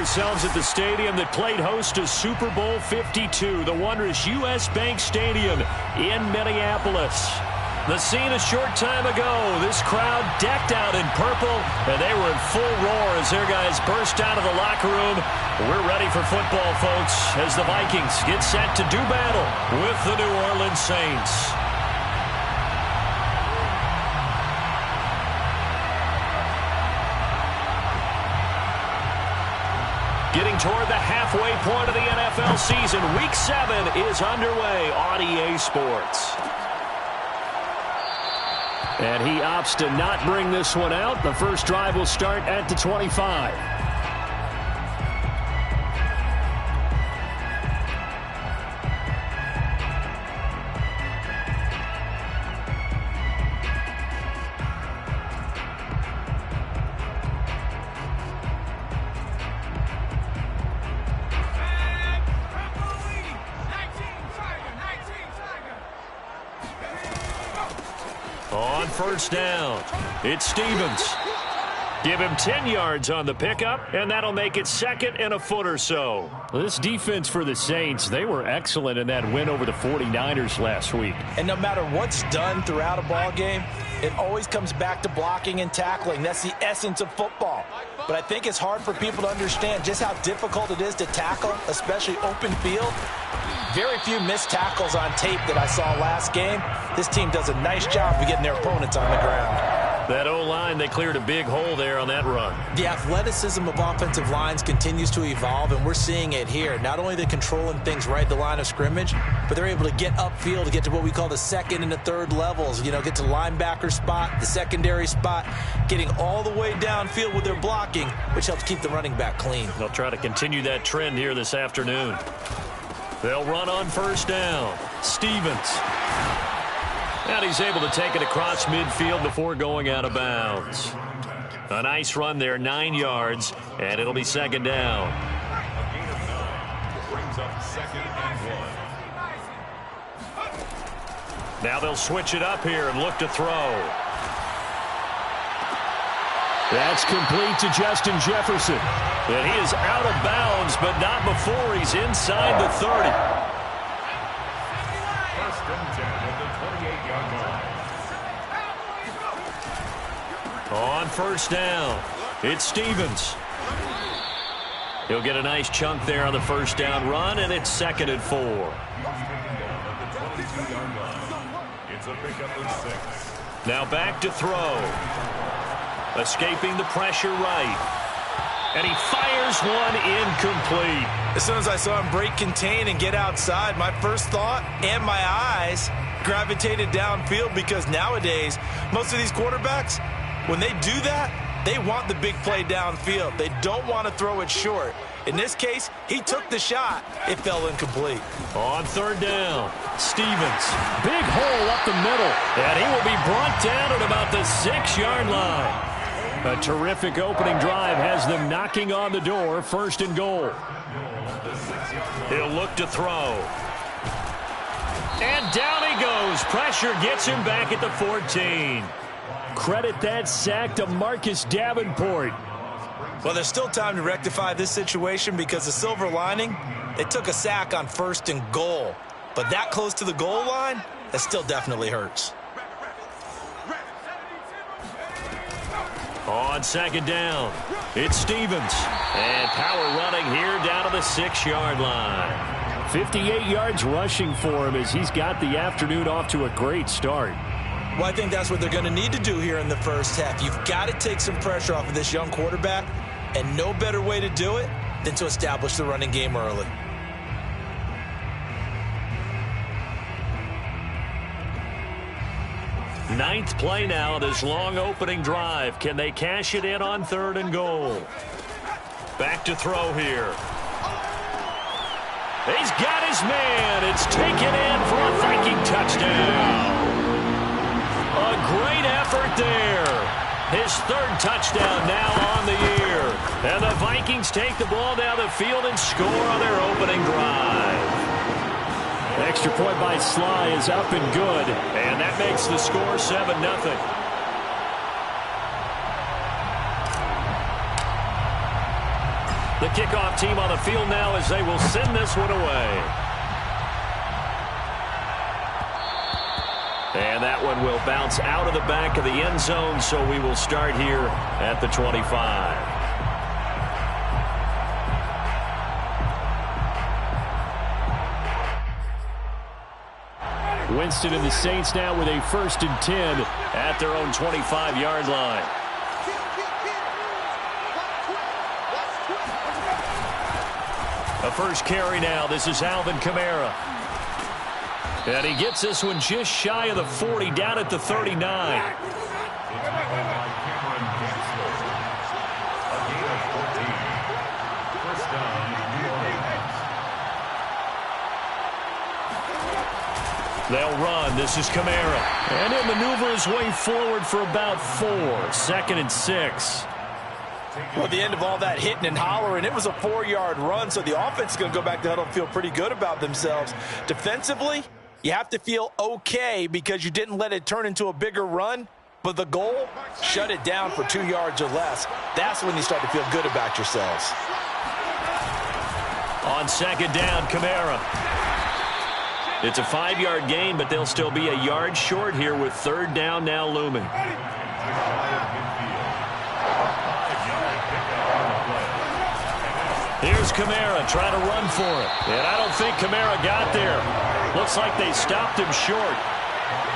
ourselves at the stadium that played host to Super Bowl 52, the wondrous U.S. Bank Stadium in Minneapolis. The scene a short time ago, this crowd decked out in purple, and they were in full roar as their guys burst out of the locker room. We're ready for football, folks, as the Vikings get set to do battle with the New Orleans Saints. Getting toward the halfway point of the NFL season, Week 7 is underway on EA Sports. And he opts to not bring this one out. The first drive will start at the 25. On first down, it's Stevens. Give him 10 yards on the pickup, and that'll make it second and a foot or so. This defense for the Saints, they were excellent in that win over the 49ers last week. And no matter what's done throughout a ball game, it always comes back to blocking and tackling. That's the essence of football. But I think it's hard for people to understand just how difficult it is to tackle, especially open field. Very few missed tackles on tape that I saw last game. This team does a nice job of getting their opponents on the ground. That O-line, they cleared a big hole there on that run. The athleticism of offensive lines continues to evolve, and we're seeing it here. Not only are they controlling things right at the line of scrimmage, but they're able to get upfield to get to what we call the second and the third levels. You know, get to linebacker spot, the secondary spot, getting all the way downfield with their blocking, which helps keep the running back clean. They'll try to continue that trend here this afternoon. They'll run on first down. Stevens. And he's able to take it across midfield before going out of bounds. A nice run there, 9 yards, and it'll be second down. Now they'll switch it up here and look to throw. That's complete to Justin Jefferson. And he is out of bounds, but not before he's inside the 30. First and 10 at the 28-yard line. On first down, it's Stevens. He'll get a nice chunk there on the first down run, and it's second and 4. It's a pickup of 6. Now back to throw. Escaping the pressure right. And he fires one incomplete. As soon as I saw him break contain and get outside, my first thought and my eyes gravitated downfield, because nowadays, most of these quarterbacks, when they do that, they want the big play downfield. They don't want to throw it short. In this case, he took the shot. It fell incomplete. On third down, Stevens. Big hole up the middle. And he will be brought down at about the 6-yard line. A terrific opening drive has them knocking on the door, first and goal. He'll look to throw. And down he goes. Pressure gets him back at the 14. Credit that sack to Marcus Davenport. Well, there's still time to rectify this situation, because the silver lining, they took a sack on first and goal. But that close to the goal line, that still definitely hurts. On second down, it's Stevens. And power running here down to the 6-yard line. 58 yards rushing for him as he's got the afternoon off to a great start. Well, I think that's what they're going to need to do here in the first half. You've got to take some pressure off of this young quarterback, and no better way to do it than to establish the running game early. Ninth play now, this long opening drive. Can they cash it in on third and goal? Back to throw here. He's got his man. It's taken in for a Viking touchdown. A great effort there. His third touchdown now on the year. And the Vikings take the ball down the field and score on their opening drive. Extra point by Sly is up and good, and that makes the score 7-0. The kickoff team on the field now as they will send this one away. And that one will bounce out of the back of the end zone, so we will start here at the 25. Winston and the Saints now with a 1st and 10 at their own 25-yard line. A first carry now. This is Alvin Kamara. And he gets this one just shy of the 40, down at the 39. They'll run. This is Kamara. And he'll maneuver his way forward for about 4. 2nd and 6. Well, at the end of all that hitting and hollering, it was a 4-yard run, so the offense is going to go back to huddle and feel pretty good about themselves. Defensively, you have to feel okay because you didn't let it turn into a bigger run, but the goal, shut it down for 2 yards or less. That's when you start to feel good about yourselves. On 2nd down, Kamara. It's a 5-yard gain, but they'll still be a yard short here with 3rd down now looming. Here's Kamara trying to run for it. And I don't think Kamara got there. Looks like they stopped him short.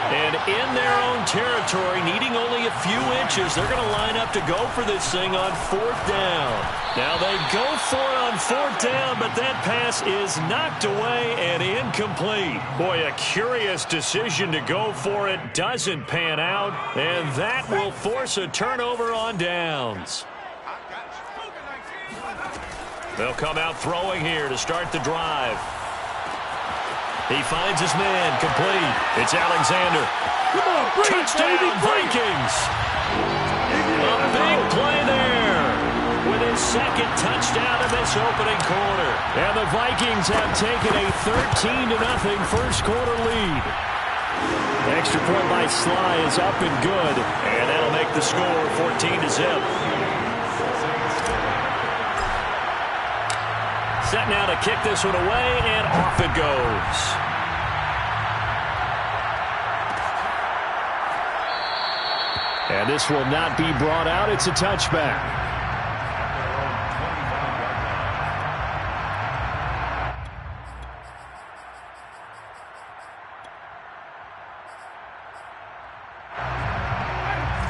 And in their own territory, needing only a few inches, they're going to line up to go for this thing on 4th down. Now they go for it on 4th down, but that pass is knocked away and incomplete. Boy, a curious decision to go for it. Doesn't pan out, and that will force a turnover on downs. They'll come out throwing here to start the drive. He finds his man, complete. It's Alexander. Touchdown, Vikings. A big play there with his 2nd touchdown in this opening quarter. And the Vikings have taken a 13-0 first quarter lead. The extra point by Sly is up and good, and that'll make the score 14-0. Set now to kick this one away, and off it goes. And this will not be brought out. It's a touchback.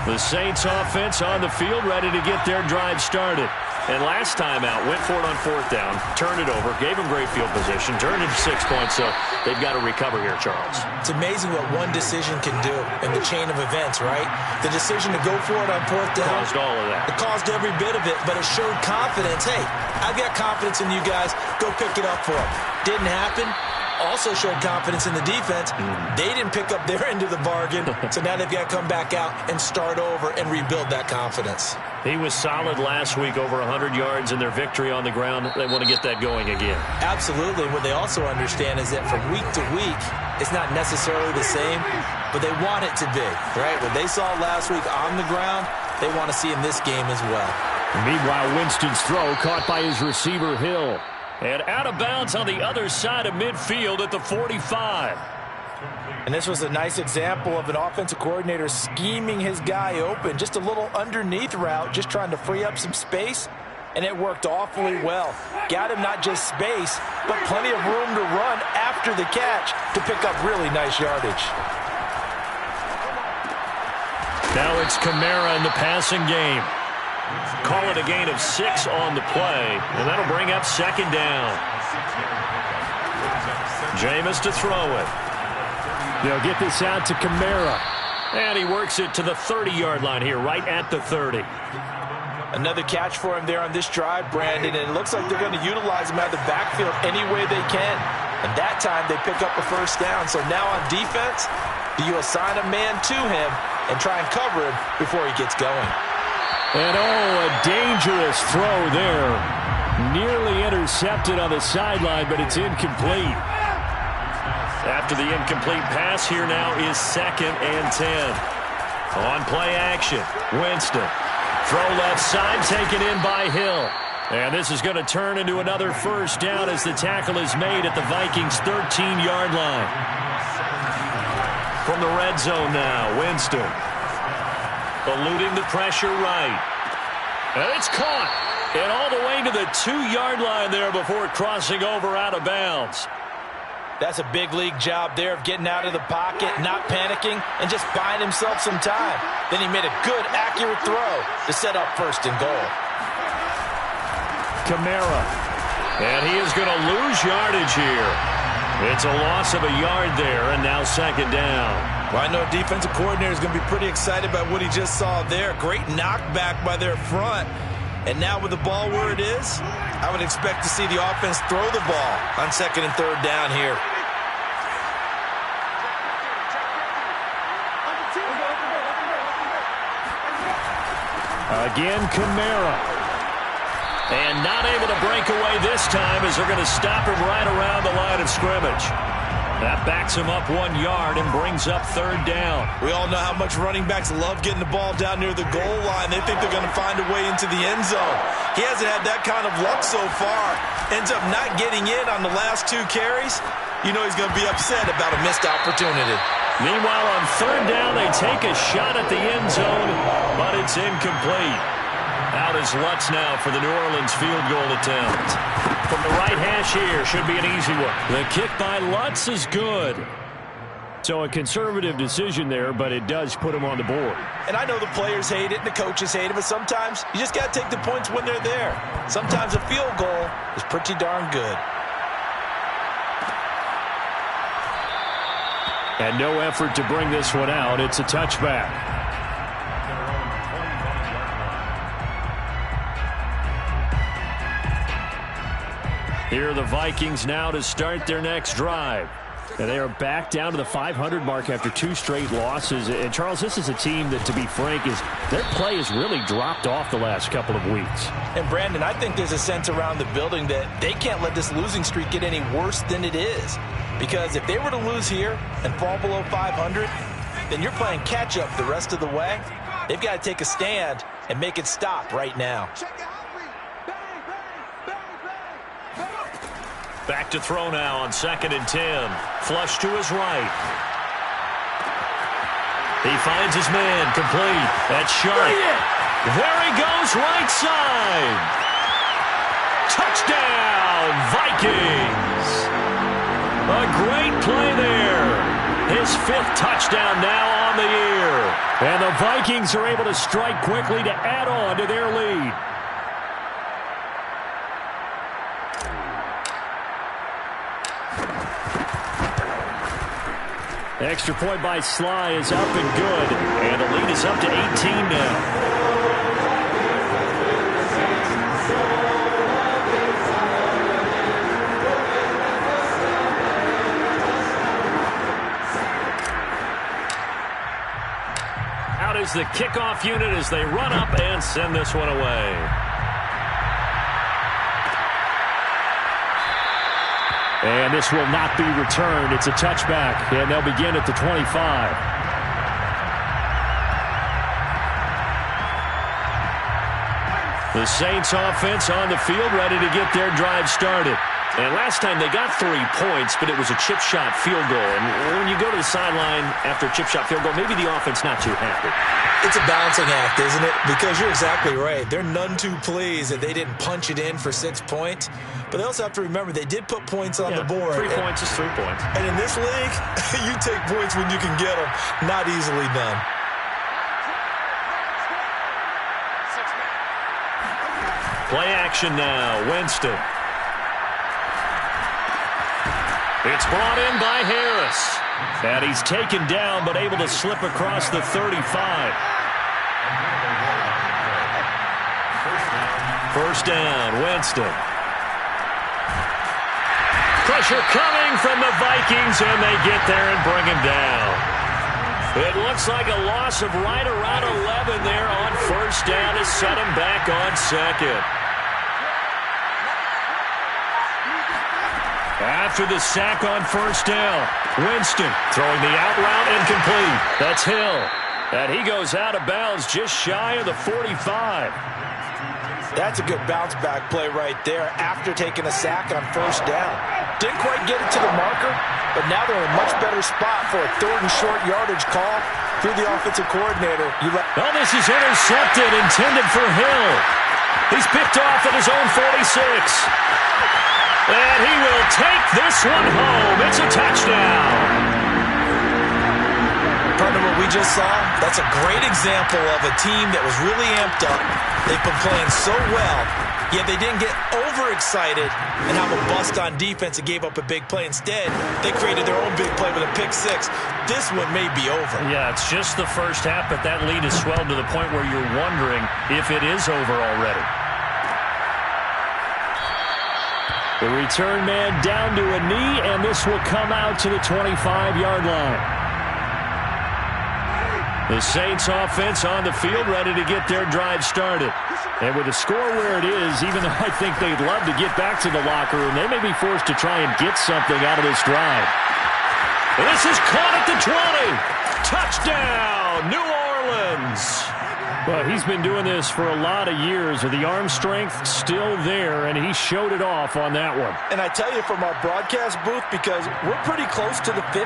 The Saints offense on the field, ready to get their drive started. And last time out, went for it on 4th down, turned it over, gave them great field position, turned it 6 points, so they've got to recover here, Charles. It's amazing what one decision can do in the chain of events, right? The decision to go for it on 4th down. Caused all of that. It caused every bit of it, but it showed confidence. Hey, I've got confidence in you guys. Go pick it up for them. Didn't happen. Also showed confidence in the defense. They didn't pick up their end of the bargain, so now they've got to come back out and start over and rebuild that confidence. He was solid last week, over 100 yards in their victory on the ground. They want to get that going again. Absolutely. What they also understand is that from week to week, it's not necessarily the same, but they want it to be, right? What they saw last week on the ground, they want to see in this game as well. Meanwhile, Winston's throw caught by his receiver, Hill. And out of bounds on the other side of midfield at the 45. And this was a nice example of an offensive coordinator scheming his guy open. Just a little underneath route, just trying to free up some space. And it worked awfully well. Got him not just space, but plenty of room to run after the catch to pick up really nice yardage. Now it's Kamara in the passing game. Call it a gain of 6 on the play, and that'll bring up 2nd down. Jameis to throw it. They'll get this out to Kamara. And he works it to the 30-yard line here, right at the 30. Another catch for him there on this drive, Brandon, and it looks like they're going to utilize him out of the backfield any way they can. And that time they pick up a 1st down. So now on defense, do you assign a man to him and try and cover him before he gets going? And a dangerous throw there. Nearly intercepted on the sideline, but it's incomplete. After the incomplete pass, here now is 2nd and 10. On play action, Winston. Throw left side, taken in by Hill. And this is going to turn into another first down as the tackle is made at the Vikings' 13-yard line. From the red zone now, Winston. Eluding the pressure right. And it's caught. And all the way to the 2-yard line there before crossing over out of bounds. That's a big league job there of getting out of the pocket, not panicking, and just buying himself some time. Then he made a good, accurate throw to set up first and goal. Kamara. And he is going to lose yardage here. It's a loss of a yard there, and now second down. Well, I know a defensive coordinator is going to be pretty excited about what he just saw there. Great knockback by their front. And now with the ball where it is, I would expect to see the offense throw the ball on second and third down here. Again, Kamara. And not able to break away this time as they're going to stop him right around the line of scrimmage. That backs him up 1 yard and brings up third down. We all know how much running backs love getting the ball down near the goal line. They think they're going to find a way into the end zone. He hasn't had that kind of luck so far. Ends up not getting in on the last 2 carries. You know he's going to be upset about a missed opportunity. Meanwhile, on third down, they take a shot at the end zone, but it's incomplete. Out is Lutz now for the New Orleans field goal attempt. From the right hash here, should be an easy one. The kick by Lutz is good. So a conservative decision there, but it does put him on the board. And I know the players hate it and the coaches hate it, but sometimes you just got to take the points when they're there. Sometimes a field goal is pretty darn good. And no effort to bring this one out. It's a touchback. Here are the Vikings now to start their next drive. And they are back down to the 500 mark after 2 straight losses. And, Charles, this is a team that, to be frank, their play has really dropped off the last couple of weeks. And, Brandon, I think there's a sense around the building that they can't let this losing streak get any worse than it is. Because if they were to lose here and fall below 500, then you're playing catch-up the rest of the way. They've got to take a stand and make it stop right now. Back to throw now on 2nd and 10. Flush to his right. He finds his man complete. That's sharp. There he goes, right side. Touchdown, Vikings. A great play there. His 5th touchdown now on the year. And the Vikings are able to strike quickly to add on to their lead. Extra point by Sly is up and good. And the lead is up to 18 now. Out is the kickoff unit as they run up and send this one away. And this will not be returned. It's a touchback, and they'll begin at the 25. The Saints offense on the field, ready to get their drive started. And last time they got 3 points, but it was a chip shot field goal. And when you go to the sideline after a chip shot field goal, maybe the offense not too happy. It's a balancing act, isn't it? Because you're exactly right. They're none too pleased that they didn't punch it in for 6 points. But they also have to remember they did put points on the board. 3 points is 3 points. And in this league, you take points when you can get them. Not easily done. Play action now. Winston. It's brought in by Harris. And he's taken down but able to slip across the 35. First down, Winston. Pressure coming from the Vikings, and they get there and bring him down. It looks like a loss of right around 11 there on first down to set him back on second. After the sack on first down, Winston throwing the out route incomplete. That's Hill. And he goes out of bounds just shy of the 45. That's a good bounce-back play right there after taking a sack on first down. Didn't quite get it to the marker, but now they're in a much better spot for a third and short yardage call through the offensive coordinator. Well, this is intercepted, intended for Hill. He's picked off at his own 46. And he will take this one home. It's a touchdown. Partner, what we just saw, that's a great example of a team that was really amped up. They've been playing so well, yet they didn't get overexcited and have a bust on defense and gave up a big play. Instead, they created their own big play with a pick six. This one may be over. Yeah, it's just the first half, but that lead has swelled to the point where you're wondering if it is over already. The return man down to a knee, and this will come out to the 25-yard line. The Saints offense on the field, ready to get their drive started. And with the score where it is, even though I think they'd love to get back to the locker room, they may be forced to try and get something out of this drive. This is caught at the 20. Touchdown, New Orleans. Well, he's been doing this for a lot of years with the arm strength still there, and he showed it off on that one. And I tell you from our broadcast booth, because we're pretty close to the 50,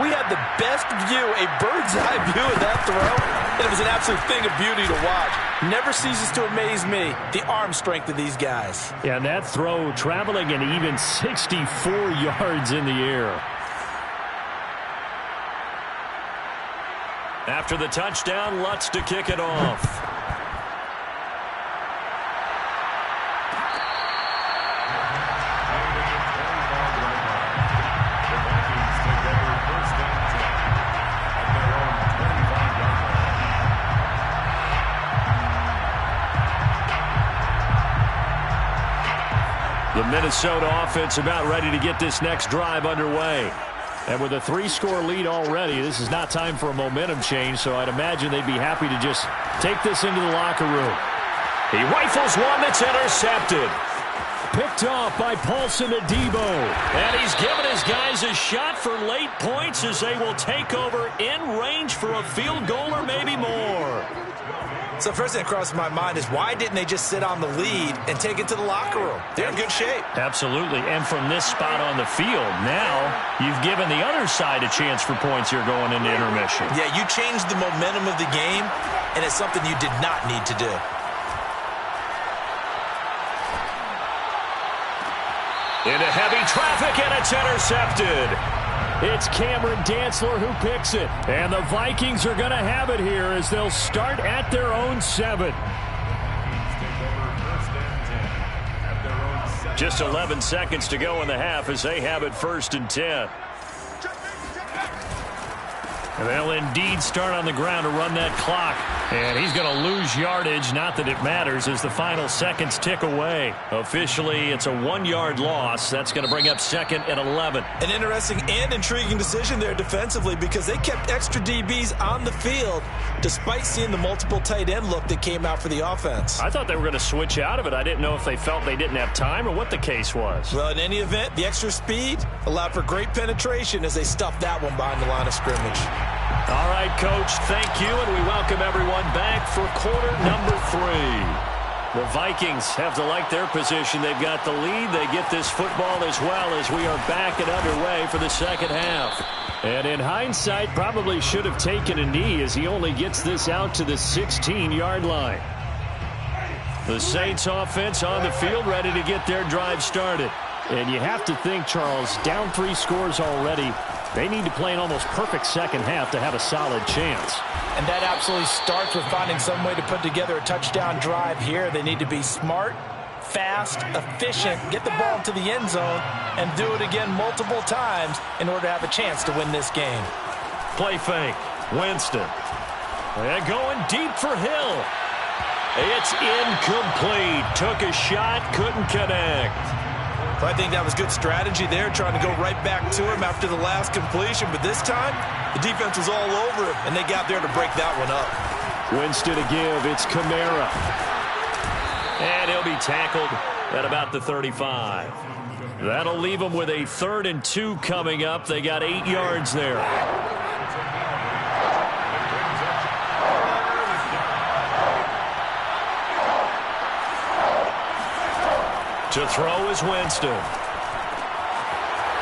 we had the best view, a bird's-eye view of that throw. And it was an absolute thing of beauty to watch. Never ceases to amaze me, the arm strength of these guys. Yeah, and that throw traveling an even 64 yards in the air. After the touchdown, Lutz to kick it off. The Minnesota offense about ready to get this next drive underway. And with a 3-score lead already, this is not time for a momentum change, so I'd imagine they'd be happy to just take this into the locker room. He rifles one that's intercepted. Picked off by Paulson Adebo. And he's given his guys a shot for late points as they will take over in range for a field goal or maybe more. So first thing that crossed my mind is why didn't they just sit on the lead and take it to the locker room? They're in good shape. Absolutely. And from this spot on the field, now you've given the other side a chance for points here going into intermission. Yeah, you changed the momentum of the game, and it's something you did not need to do. Into heavy traffic, and it's intercepted. It's Cameron Dantzler who picks it. And the Vikings are going to have it here as they'll start at their own 7. Just 11 seconds to go in the half as they have it 1st and 10. And they'll indeed start on the ground to run that clock. And he's going to lose yardage. Not that it matters as the final seconds tick away. Officially, it's a 1-yard loss. That's going to bring up 2nd and 11. An interesting and intriguing decision there defensively because they kept extra DBs on the field despite seeing the multiple tight end look that came out for the offense. I thought they were going to switch out of it. I didn't know if they felt they didn't have time or what the case was. Well, in any event, the extra speed allowed for great penetration as they stuffed that one behind the line of scrimmage. All right, Coach, thank you, and we welcome everyone back for quarter number 3. The Vikings have to like their position. They've got the lead. They get this football as well as we are back and underway for the second half. And in hindsight, probably should have taken a knee as he only gets this out to the 16-yard line. The Saints offense on the field ready to get their drive started. And you have to think, Charles, down 3 scores already. They need to play an almost perfect second half to have a solid chance. And that absolutely starts with finding some way to put together a touchdown drive here. They need to be smart, fast, efficient, get the ball to the end zone, and do it again multiple times in order to have a chance to win this game. Play fake. Winston. They're going deep for Hill. It's incomplete. Took a shot, couldn't connect. I think that was good strategy there, trying to go right back to him after the last completion. But this time, the defense was all over him, and they got there to break that one up. Winston to give. It's Kamara. And he'll be tackled at about the 35. That'll leave them with a 3rd and 2 coming up. They got 8 yards there. To throw is Winston.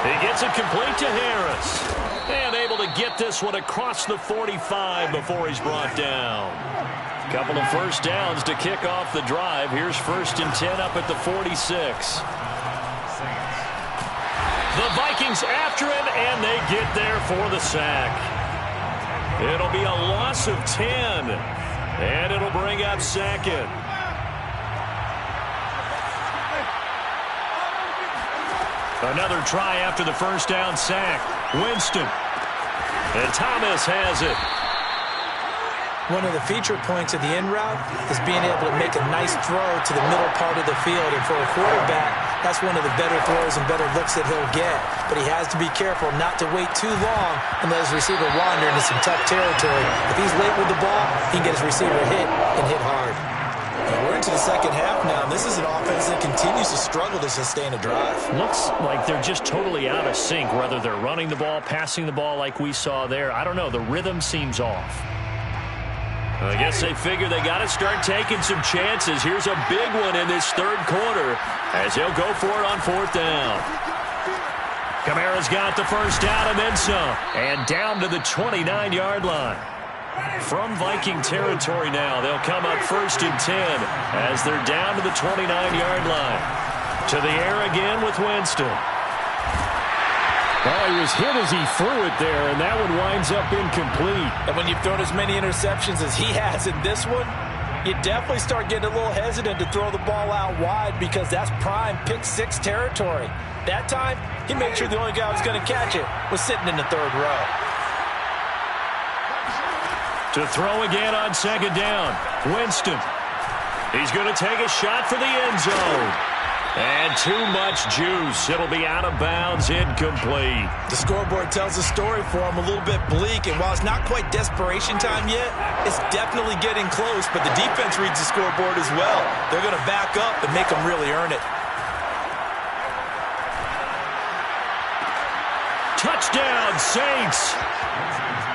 He gets it complete to Harris. And able to get this one across the 45 before he's brought down. Couple of first downs to kick off the drive. Here's 1st and 10 up at the 46. The Vikings after him, and they get there for the sack. It'll be a loss of 10, and it'll bring up 2nd. Another try after the first down sack. Winston. And Thomas has it. One of the feature points of the in route is being able to make a nice throw to the middle part of the field. And for a quarterback, that's one of the better throws and better looks that he'll get. But he has to be careful not to wait too long and let his receiver wander into some tough territory. If he's late with the ball, he can get his receiver hit and hit hard. And we're into the second half now. This is an offense that continues to struggle to sustain a drive. Looks like they're just totally out of sync, whether they're running the ball, passing the ball like we saw there. I don't know. The rhythm seems off. I guess they figure they got to start taking some chances. Here's a big one in this third quarter as they'll go for it on 4th down. Kamara's got the first down and then some. And down to the 29-yard line. From Viking territory now, they'll come up 1st and 10 as they're down to the 29-yard line. To the air again with Winston. Well, he was hit as he threw it there, and that one winds up incomplete. And when you've thrown as many interceptions as he has in this one, you definitely start getting a little hesitant to throw the ball out wide because that's prime pick-6 territory. That time, he made sure the only guy who was going to catch it was sitting in the 3rd row. To throw again on 2nd down, Winston. He's going to take a shot for the end zone. And too much juice. It'll be out of bounds, incomplete. The scoreboard tells a story for him, a little bit bleak. And while it's not quite desperation time yet, it's definitely getting close. But the defense reads the scoreboard as well. They're going to back up and make them really earn it. Touchdown, Saints.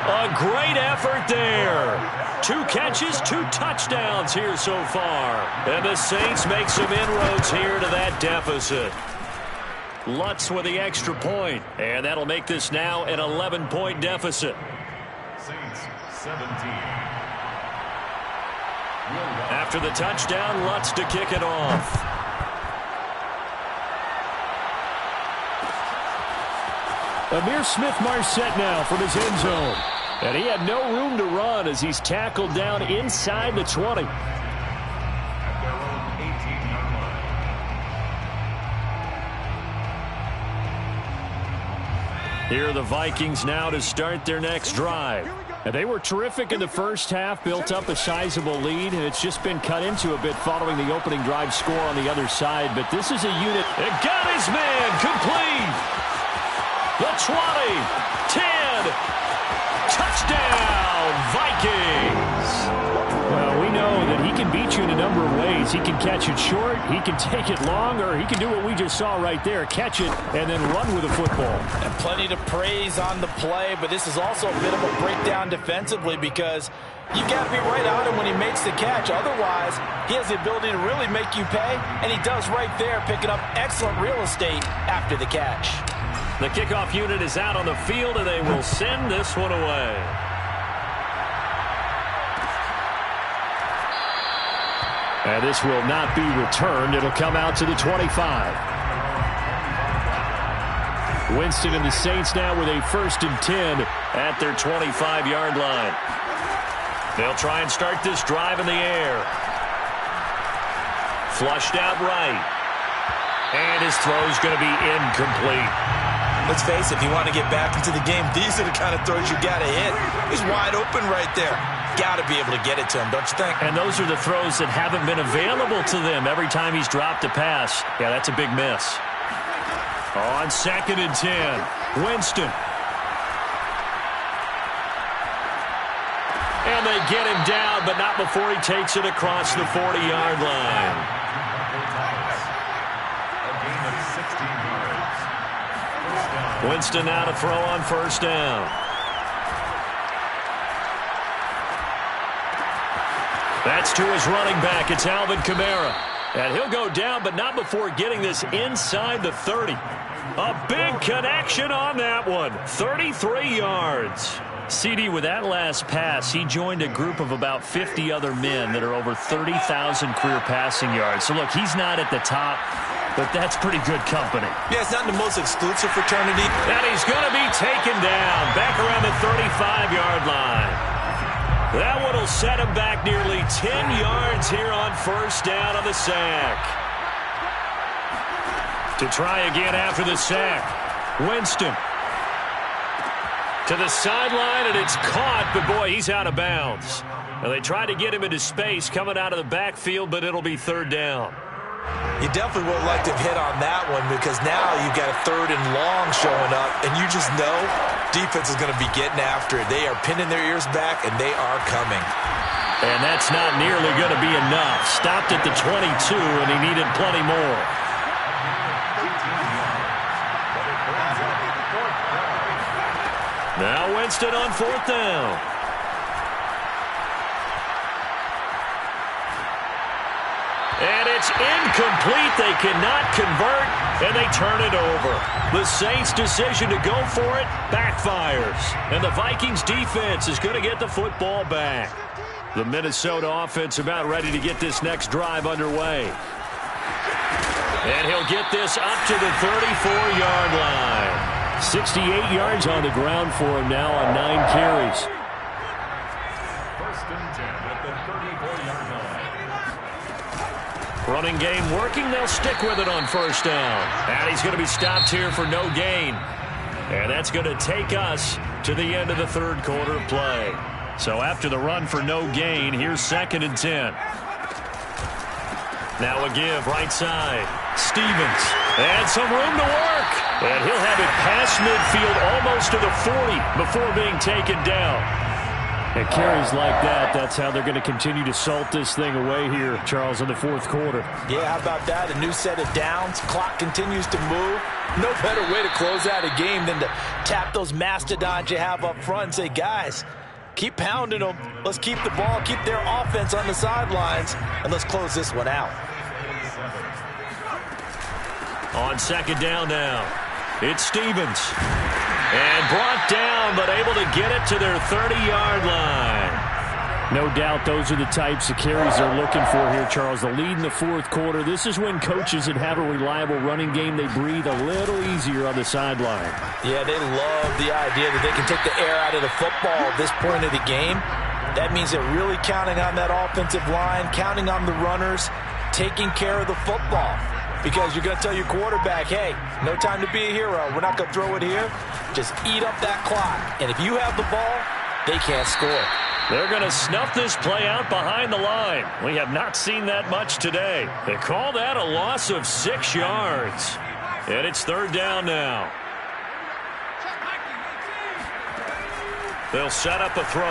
A great effort there. 2 catches, 2 touchdowns here so far. And the Saints make some inroads here to that deficit. Lutz with the extra point. And that'll make this now an 11-point deficit. Saints 17. After the touchdown, Lutz to kick it off. Amir Smith-Marset now from his end zone. And he had no room to run as he's tackled down inside the 20. At their own 18-yard line. Here are the Vikings now to start their next drive. And they were terrific in the first half, built up a sizable lead, and it's just been cut into a bit following the opening drive score on the other side. But this is a unit. It got his man complete. The 20, 10, touchdown, Vikings. Well, we know that he can beat you in a number of ways. He can catch it short, he can take it long, or he can do what we just saw right there, catch it and then run with the football. And plenty to praise on the play, but this is also a bit of a breakdown defensively because you've got to be right on him when he makes the catch. Otherwise, he has the ability to really make you pay, and he does right there, picking up excellent real estate after the catch. The kickoff unit is out on the field, and they will send this one away. And this will not be returned. It'll come out to the 25. Winston and the Saints now with a 1st and 10 at their 25-yard line. They'll try and start this drive in the air. Flushed out right. And his throw's going to be incomplete. Let's face it, if you want to get back into the game, these are the kind of throws you got to hit. He's wide open right there. Got to be able to get it to him, don't you think? And those are the throws that haven't been available to them every time he's dropped a pass. Yeah, that's a big miss. On 2nd and 10, Winston. And they get him down, but not before he takes it across the 40-yard line. A gain of 16 yards. Winston now to throw on 1st down. That's to his running back. It's Alvin Kamara. And he'll go down, but not before getting this inside the 30. A big connection on that one. 33 yards. CD, with that last pass, he joined a group of about 50 other men that are over 30,000 career passing yards. So, look, he's not at the top, but that's pretty good company. Yeah, it's not the most exclusive fraternity. And he's going to be taken down back around the 35-yard line. That one will set him back nearly 10 yards here on first down on the sack. To try again after the sack, Winston. To the sideline, and it's caught, but boy, he's out of bounds. And they tried to get him into space coming out of the backfield, but it'll be third down. You definitely would like to have hit on that one because now you've got a third and long showing up, and you just know defense is going to be getting after it. They are pinning their ears back, and they are coming. And that's not nearly going to be enough. Stopped at the 22, and he needed plenty more. Now Winston on fourth down. And it's incomplete. They cannot convert, and they turn it over. The Saints' decision to go for it backfires. And the Vikings' defense is going to get the football back. The Minnesota offense about ready to get this next drive underway. And he'll get this up to the 34-yard line. 68 yards on the ground for him now on 9 carries. First and 10 at the 34-yard line. Running game working. They'll stick with it on first down. And he's going to be stopped here for no gain. And that's going to take us to the end of the third quarter of play. So after the run for no gain, here's second and 10. Now a give right side. Stevens. And some room to work. And he'll have it past midfield almost to the 40 before being taken down. And carries like that, that's how they're going to continue to salt this thing away here, Charles, in the fourth quarter. Yeah, how about that? A new set of downs. Clock continues to move. No better way to close out a game than to tap those mastodons you have up front and say, guys, keep pounding them. Let's keep the ball, keep their offense on the sidelines, and let's close this one out. On second down now, it's Stevens. And brought down, but able to get it to their 30-yard line. No doubt those are the types of carries they're looking for here, Charles. The lead in the fourth quarter. This is when coaches that have a reliable running game, they breathe a little easier on the sideline. Yeah, they love the idea that they can take the air out of the football at this point of the game. That means they're really counting on that offensive line, counting on the runners, taking care of the football. Because you're going to tell your quarterback, hey, no time to be a hero. We're not going to throw it here. Just eat up that clock. And if you have the ball, they can't score. They're going to snuff this play out behind the line. We have not seen that much today. They call that a loss of 6 yards. And it's third down now. They'll set up a throw.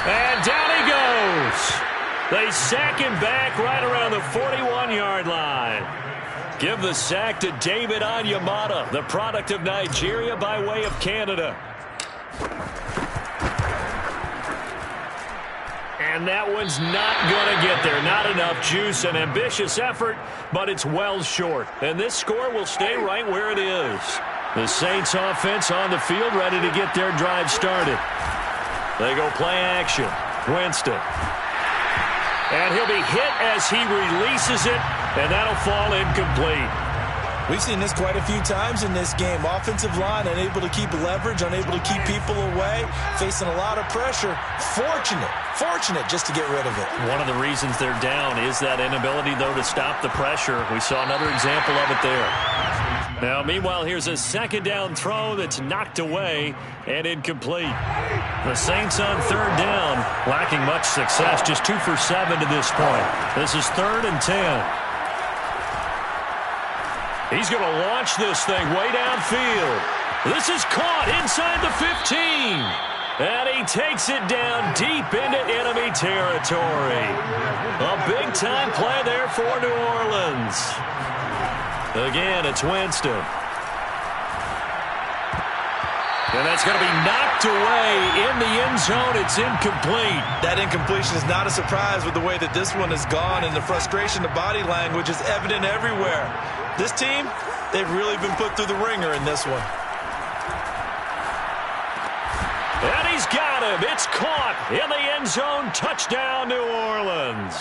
And down he goes. They sack him back right around the 41-yard line. Give the sack to David Onyemata, the product of Nigeria by way of Canada. And that one's not going to get there. Not enough juice. An ambitious effort, but it's well short. And this score will stay right where it is. The Saints offense on the field ready to get their drive started. They go play action. Winston. And he'll be hit as he releases it, and that'll fall incomplete. We've seen this quite a few times in this game. Offensive line unable to keep leverage, unable to keep people away, facing a lot of pressure. Fortunate just to get rid of it. One of the reasons they're down is that inability, though, to stop the pressure. We saw another example of it there. Now, meanwhile, here's a second down throw that's knocked away and incomplete. The Saints on third down, lacking much success, just 2 for 7 to this point. This is 3rd and 10. He's going to launch this thing way downfield. This is caught inside the 15. And he takes it down deep into enemy territory. A big-time play there for New Orleans. Again, it's Winston. And that's going to be knocked away in the end zone. It's incomplete. That incompletion is not a surprise with the way that this one has gone, and the frustration, the body language is evident everywhere. This team, they've really been put through the ringer in this one. And he's got him. It's caught in the end zone. Touchdown, New Orleans.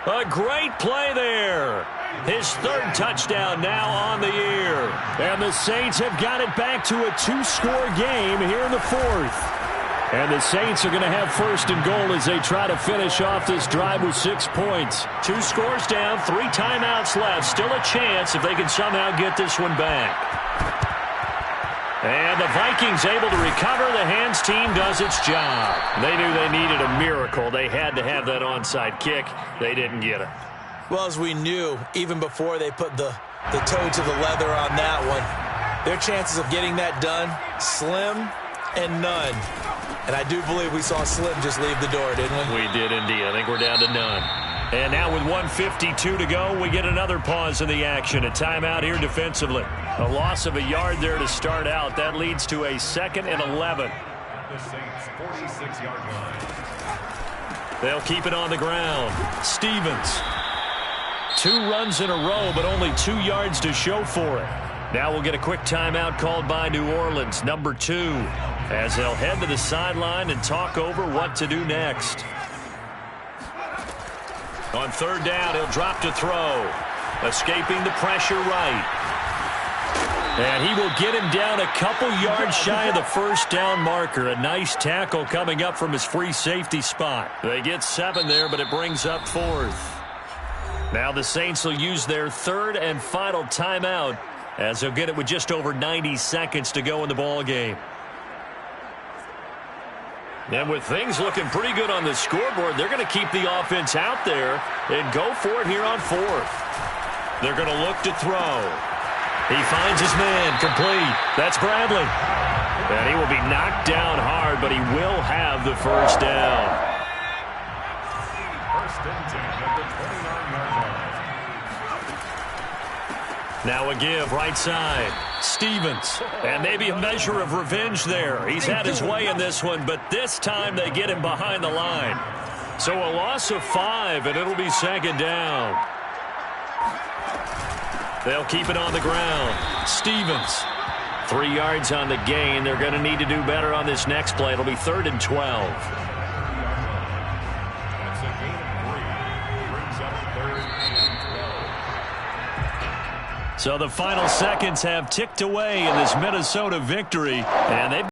A great play there. His third touchdown now on the year. And the Saints have got it back to a 2-score game here in the fourth. And the Saints are going to have first and goal as they try to finish off this drive with 6 points. 2 scores down, 3 timeouts left. Still a chance if they can somehow get this one back. And the Vikings able to recover. The hands team does its job. They knew they needed a miracle. They had to have that onside kick. They didn't get it. Well, as we knew, even before they put the toe to the leather on that one, their chances of getting that done, slim and none. And I do believe we saw Slim just leave the door, didn't we? We did indeed. I think we're down to none. And now with 1:52 to go, we get another pause in the action. A timeout here defensively. A loss of a yard there to start out. That leads to a 2nd and 11. At the Saints' 46-yard line. They'll keep it on the ground. Stevens. 2 runs in a row, but only 2 yards to show for it. Now we'll get a quick timeout called by New Orleans, number 2, as they'll head to the sideline and talk over what to do next. On 3rd down, he'll drop to throw. Escaping the pressure right. And he will get him down a couple yards shy of the first down marker. A nice tackle coming up from his free safety spot. They get 7 there, but it brings up 4th. Now the Saints will use their 3rd and final timeout as they'll get it with just over 90 seconds to go in the ball game. And with things looking pretty good on the scoreboard, they're going to keep the offense out there and go for it here on 4th. They're going to look to throw. He finds his man, complete. That's Bradley. And he will be knocked down hard, but he will have the first down. First and 10 at the 29-yard line. Now a give, right side. Stevens. And maybe a measure of revenge there. He's had his way in this one, but this time they get him behind the line. So a loss of 5, and it'll be 2nd down. They'll keep it on the ground. Stevens. 3 yards on the gain. They're going to need to do better on this next play. It'll be 3rd and 12. That's a gain of 3. Brings up 3rd and 12. So the final seconds have ticked away in this Minnesota victory, and they've